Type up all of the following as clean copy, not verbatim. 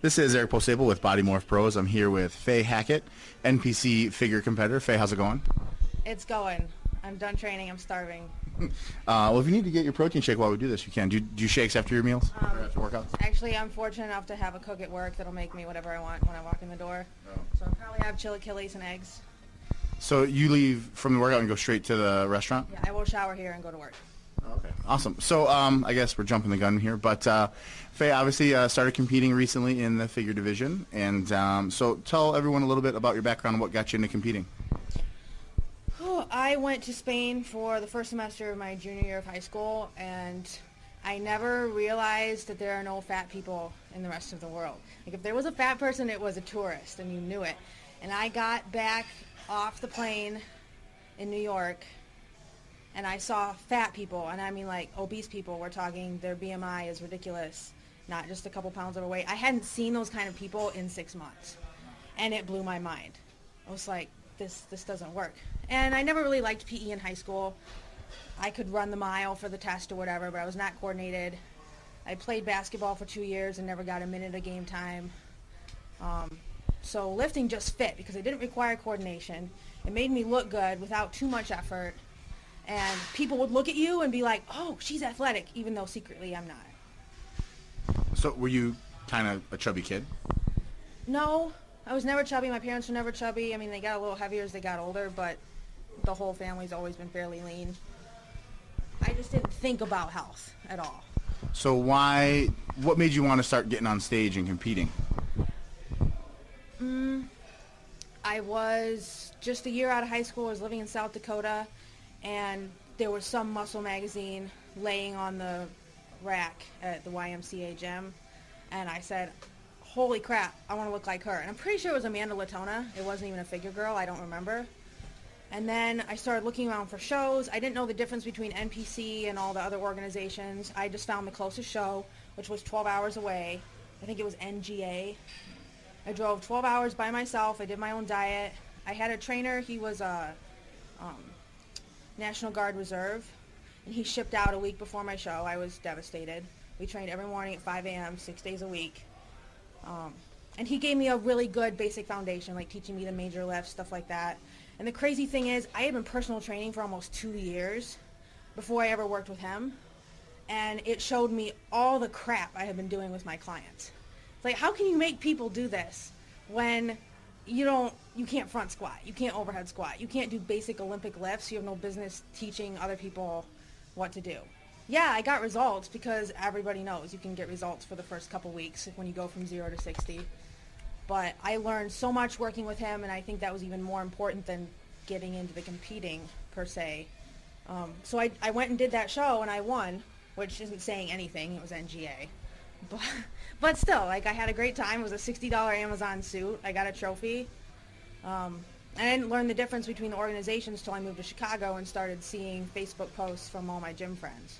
This is Eric Postable with Body Morph Pros. I'm here with Faye Hackett, NPC figure competitor. Faye, how's it going? It's going. I'm done training. I'm starving. Well, if you need to get your protein shake while we do this, you can. Do you shakes after your meals or after workouts? Actually, I'm fortunate enough to have a cook at work that'll make me whatever I want when I walk in the door. Oh. So I'll probably have chilaquiles and eggs. So you leave from the workout and go straight to the restaurant? Yeah, I will shower here and go to work. Okay, awesome. So I guess we're jumping the gun here, but Faye obviously started competing recently in the figure division, and so tell everyone a little bit about your background and what got you into competing. I went to Spain for the first semester of my junior year of high school, and I never realized that there are no fat people in the rest of the world. Like, if there was a fat person, it was a tourist, and you knew it. And I got back off the plane in New York, and I saw fat people, and I mean like obese people. We're talking their BMI is ridiculous, not just a couple pounds overweight. I hadn't seen those kind of people in 6 months, and it blew my mind. I was like, this doesn't work. And I never really liked PE in high school. I could run the mile for the test or whatever, but I was not coordinated. I played basketball for 2 years and never got a minute of game time. So lifting just fit because it didn't require coordination. It made me look good without too much effort. And people would look at you and be like, oh, she's athletic, even though secretly I'm not. So were you kind of a chubby kid? No, I was never chubby. My parents were never chubby. I mean, they got a little heavier as they got older, but the whole family's always been fairly lean. I just didn't think about health at all. So what made you want to start getting on stage and competing? I was just a year out of high school. I was living in South Dakota, and there was some muscle magazine laying on the rack at the YMCA gym, and I said, holy crap, I want to look like her. And I'm pretty sure it was Amanda Latona. It wasn't even a figure girl. I don't remember. And then I started looking around for shows. I didn't know the difference between NPC and all the other organizations. I just found the closest show, which was 12 hours away. I think it was NGA. I drove 12 hours by myself. I did my own diet. I had a trainer. He was a National Guard Reserve, and he shipped out a week before my show. I was devastated. We trained every morning at 5 a.m., 6 days a week. And he gave me a really good basic foundation, like teaching me the major lifts, stuff like that. And the crazy thing is, I had been personal training for almost 2 years before I ever worked with him. And it showed me all the crap I had been doing with my clients. It's like, how can you make people do this when you can't front squat, you can't overhead squat, you can't do basic Olympic lifts, you have no business teaching other people what to do. Yeah, I got results because everybody knows you can get results for the first couple weeks when you go from 0 to 60. But I learned so much working with him, and I think that was even more important than getting into the competing, per se. So I went and did that show, and I won, which isn't saying anything. It was NGA. But still, like, I had a great time. It was a $60 Amazon suit. I got a trophy. I didn't learn the difference between the organizations till I moved to Chicago and started seeing Facebook posts from all my gym friends.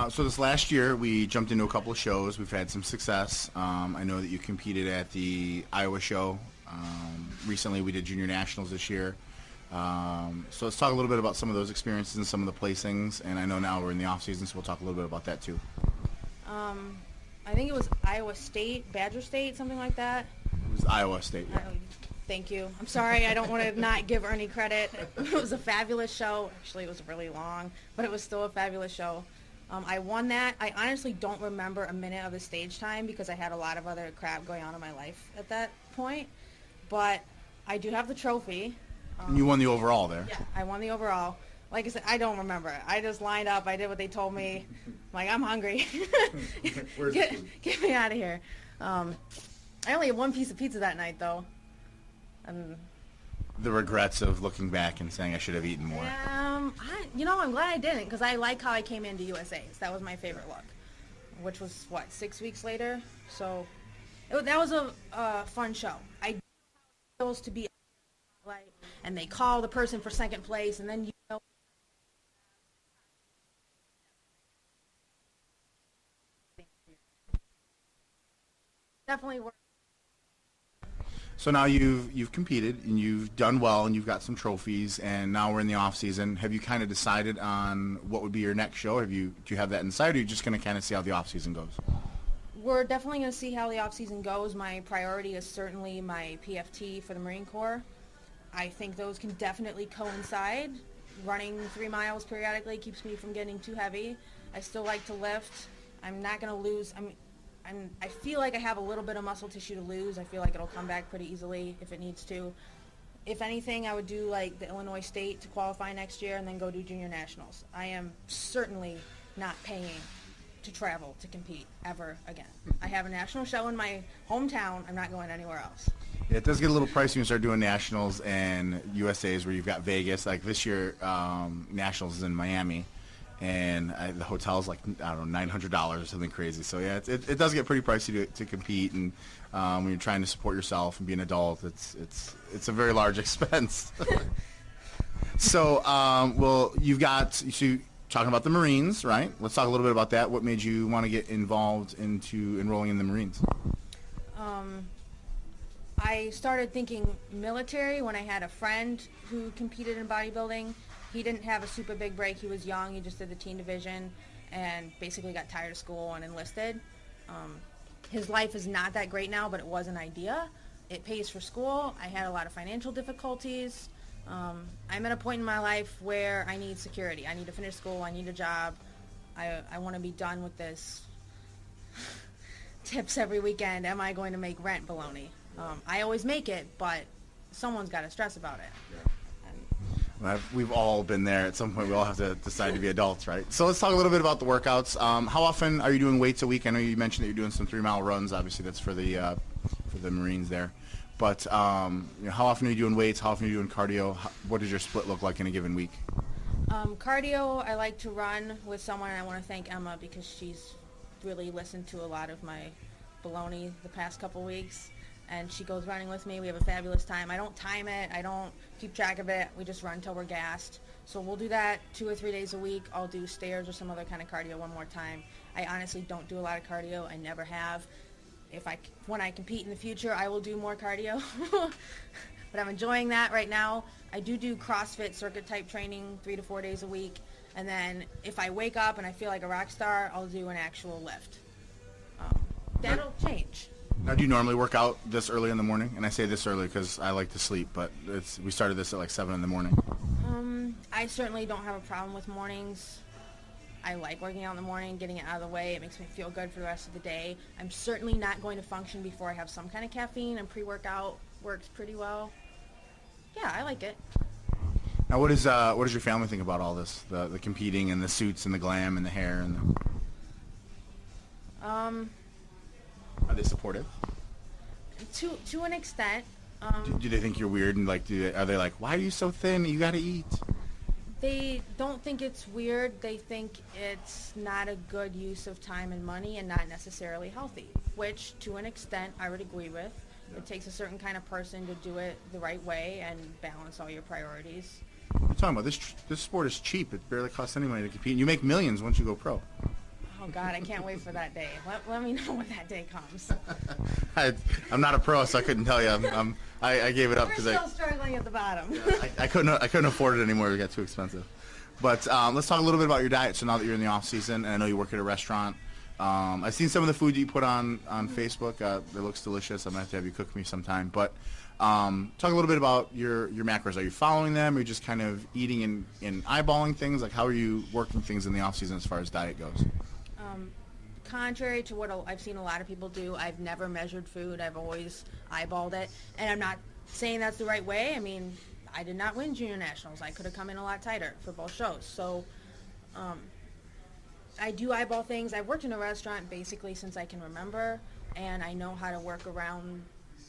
So this last year, we jumped into a couple of shows. We've had some success. I know that you competed at the Iowa show. Recently, we did Junior Nationals this year. So let's talk a little bit about some of those experiences and some of the placings. And I know now we're in the off-season, so we'll talk a little bit about that too. I think it was Iowa State, Badger State, something like that. It was Iowa State, yeah. Thank you. I'm sorry, I don't want to not give Ernie credit. It was a fabulous show. Actually, it was really long, but it was still a fabulous show. I won that. I honestly don't remember a minute of the stage time because I had a lot of other crap going on in my life at that point. But I do have the trophy. And you won the overall there. Yeah, I won the overall. Like I said, I don't remember it. I just lined up. I did what they told me. I'm like, I'm hungry. Get me out of here. I only had one piece of pizza that night, though. The regrets of looking back and saying I should have eaten more. I'm glad I didn't because I like how I came into USA's. That was my favorite look, which was, 6 weeks later? So that was a fun show. I chose to be and they call the person for second place, and then definitely worked. So now you've competed and you've done well and you've got some trophies, and now we're in the off season. Have you kind of decided on what would be your next show? Do you have that in sight, or are you just going to kind of see how the off season goes? We're definitely going to see how the off-season goes. My priority is certainly my PFT for the Marine Corps. I think those can definitely coincide. Running 3 miles periodically keeps me from getting too heavy. I still like to lift. I'm not going to lose. I feel like I have a little bit of muscle tissue to lose. I feel like it'll come back pretty easily if it needs to. If anything, I would do like the Illinois State to qualify next year and then go do junior nationals. I am certainly not paying to travel to compete ever again. I have a national show in my hometown. I'm not going anywhere else. Yeah, it does get a little pricey when you start doing nationals and USAs where you've got Vegas. Like this year, nationals is in Miami. And the hotel's like, I don't know, $900 or something crazy. So yeah, it does get pretty pricey to compete, and when you're trying to support yourself and be an adult, it's a very large expense. So well, so talking about the Marines, right? Let's talk a little bit about that. What made you want to get involved into enrolling in the Marines? I started thinking military when I had a friend who competed in bodybuilding. He didn't have a super big break. He was young. He just did the teen division and basically got tired of school and enlisted. His life is not that great now, but it was an idea. It pays for school. I had a lot of financial difficulties. I'm at a point in my life where I need security. I need to finish school. I need a job. I want to be done with this tips every weekend. Am I going to make rent baloney? I always make it, but someone's got to stress about it. Yeah. We've all been there. At some point, we all have to decide to be adults, right? So let's talk a little bit about the workouts. How often are you doing weights a week? I know you mentioned that you're doing some 3-mile runs. Obviously, that's for the Marines there. But how often are you doing weights? How often are you doing cardio? What does your split look like in a given week? Cardio, I like to run with someone, and I want to thank Emma because she's really listened to a lot of my baloney the past couple weeks. And she goes running with me. We have a fabulous time. I don't time it. I don't keep track of it. We just run till we're gassed. So we'll do that 2 or 3 days a week. I'll do stairs or some other kind of cardio one more time. I honestly don't do a lot of cardio. I never have. When I compete in the future, I will do more cardio. But I'm enjoying that right now. I do CrossFit circuit type training 3 to 4 days a week. And then if I wake up and I feel like a rock star, I'll do an actual lift. That'll change. Now, do you normally work out this early in the morning? And I say this early because I like to sleep, but we started this at like 7 in the morning. I certainly don't have a problem with mornings. I like working out in the morning, getting it out of the way. It makes me feel good for the rest of the day. I'm certainly not going to function before I have some kind of caffeine, and pre-workout works pretty well. Yeah, I like it. Now, what does your family think about all this? The competing and the suits and the glam and the hair and Are they supportive? To an extent. Do they think you're weird and are they like, why are you so thin? You got to eat. They don't think it's weird. They think it's not a good use of time and money and not necessarily healthy, which to an extent I would agree with. Yeah. It takes a certain kind of person to do it the right way and balance all your priorities. What are you talking about? This sport is cheap. It barely costs any money to compete. And you make millions once you go pro. Oh, God, I can't wait for that day. Let me know when that day comes. I'm not a pro, so I couldn't tell you. I gave it up because I'm still struggling at the bottom. Yeah, I couldn't afford it anymore. It got too expensive. But let's talk a little bit about your diet. So now that you're in the off season, and I know you work at a restaurant, I've seen some of the food you put on Facebook. It looks delicious. I'm gonna have to have you cook me sometime. But talk a little bit about your macros. Are you following them? Or are you just kind of eating and eyeballing things? Like, how are you working things in the off season as far as diet goes? Contrary to what I've seen a lot of people do, I've never measured food. I've always eyeballed it. And I'm not saying that's the right way. I mean, I did not win junior nationals. I could have come in a lot tighter for both shows. So I do eyeball things. I've worked in a restaurant basically since I can remember, and I know how to work around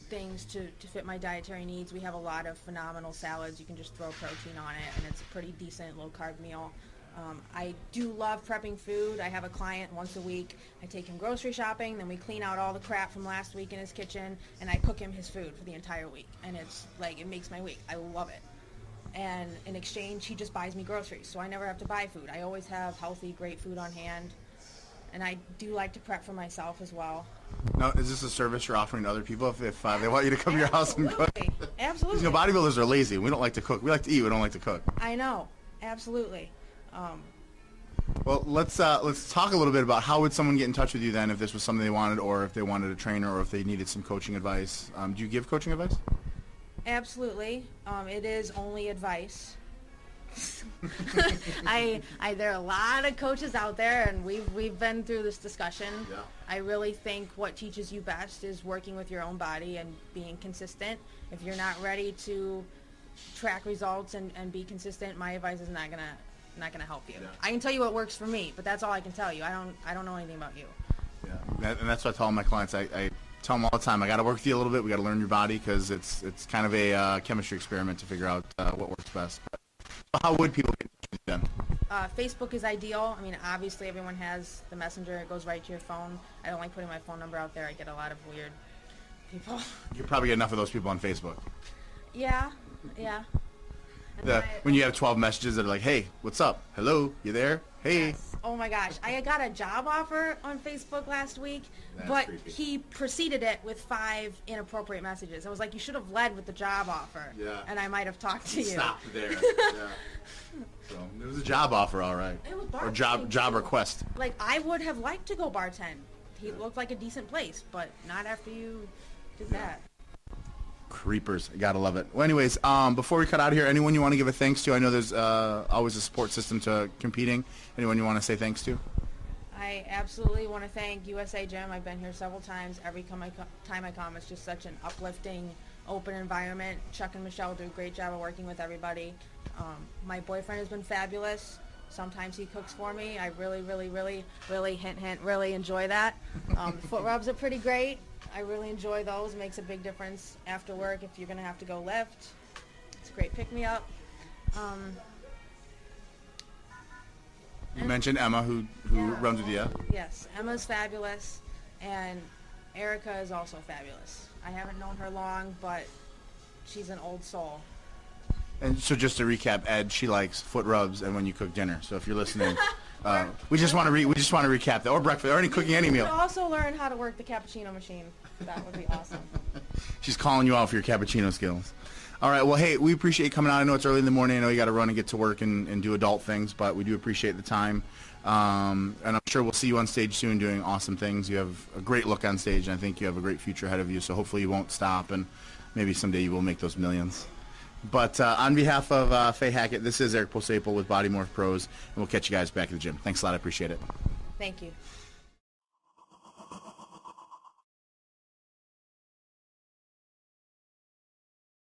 things to fit my dietary needs. We have a lot of phenomenal salads. You can just throw protein on it, and it's a pretty decent low-carb meal. I do love prepping food. I have a client once a week. I take him grocery shopping, then we clean out all the crap from last week in his kitchen, and I cook him his food for the entire week. And it's like, it makes my week. I love it. And in exchange, he just buys me groceries, so I never have to buy food. I always have healthy, great food on hand. And I do like to prep for myself as well. Now, is this a service you're offering to other people if they want you to come to your house and cook? Absolutely. Because bodybuilders are lazy. We don't like to cook. We like to eat. We don't like to cook. I know. Absolutely. Well, let's talk a little bit about how would someone get in touch with you then if this was something they wanted, or if they wanted a trainer, or if they needed some coaching advice. Do you give coaching advice? Absolutely. It is only advice. There are a lot of coaches out there, and we've been through this discussion. Yeah. I really think what teaches you best is working with your own body and being consistent. If you're not ready to track results and be consistent, my advice is not gonna help you. Yeah. I can tell you what works for me, but that's all I can tell you. I don't know anything about you. Yeah, and that's what I tell all my clients. I tell them all the time, I got to work with you a little bit. We got to learn your body because it's kind of a chemistry experiment to figure out what works best. But how would people get in touch with them? Facebook is ideal. I mean, obviously everyone has the messenger. It goes right to your phone. I don't like putting my phone number out there. I get a lot of weird people. You probably get enough of those people on Facebook. Yeah. When you have 12 messages that are like, hey, what's up? Hello, you there? Hey. Yes. Oh my gosh. I got a job offer on Facebook last week, but creepy. he preceded it with 5 inappropriate messages. I was like, you should have led with the job offer. Yeah. And I might have talked to you. Stop there. Yeah. So it was a job offer, all right. It was Or bartending, job too. request. Like, I would have liked to go bartend. He looked like a decent place, but not after you did that. Creepers. Gotta love it. Well, anyways, before we cut out of here, anyone you want to give a thanks to? I know there's always a support system to competing. Anyone you want to say thanks to? I absolutely want to thank USA Gym. I've been here several times. Every time I come, it's just such an uplifting, open environment. Chuck and Michelle do a great job of working with everybody. My boyfriend has been fabulous. Sometimes he cooks for me. I really, hint, really enjoy that. Foot rubs are pretty great. I really enjoy those. It makes a big difference after work if you're going to have to go lift. It's a great pick-me-up. You mentioned Emma, who runs with you. Yes, Emma's fabulous, and Erica is also fabulous. I haven't known her long, but she's an old soul. And so just to recap, Ed, she likes foot rubs and when you cook dinner. So if you're listening, we just want to recap that, or breakfast, or any cooking, any You meal. should also learn how to work the cappuccino machine. That would be awesome. She's calling you out for your cappuccino skills. All right. Well, hey, we appreciate you coming out. I know it's early in the morning. I know you got to run and get to work and do adult things, but we do appreciate the time. And I'm sure we'll see you on stage soon doing awesome things. You have a great look on stage, and I think you have a great future ahead of you. So hopefully you won't stop, and maybe someday you will make those millions. But on behalf of Faye Hackett, this is Eric Posaple with Body Morph Pros, and we'll catch you guys back at the gym. Thanks a lot. I appreciate it. Thank you.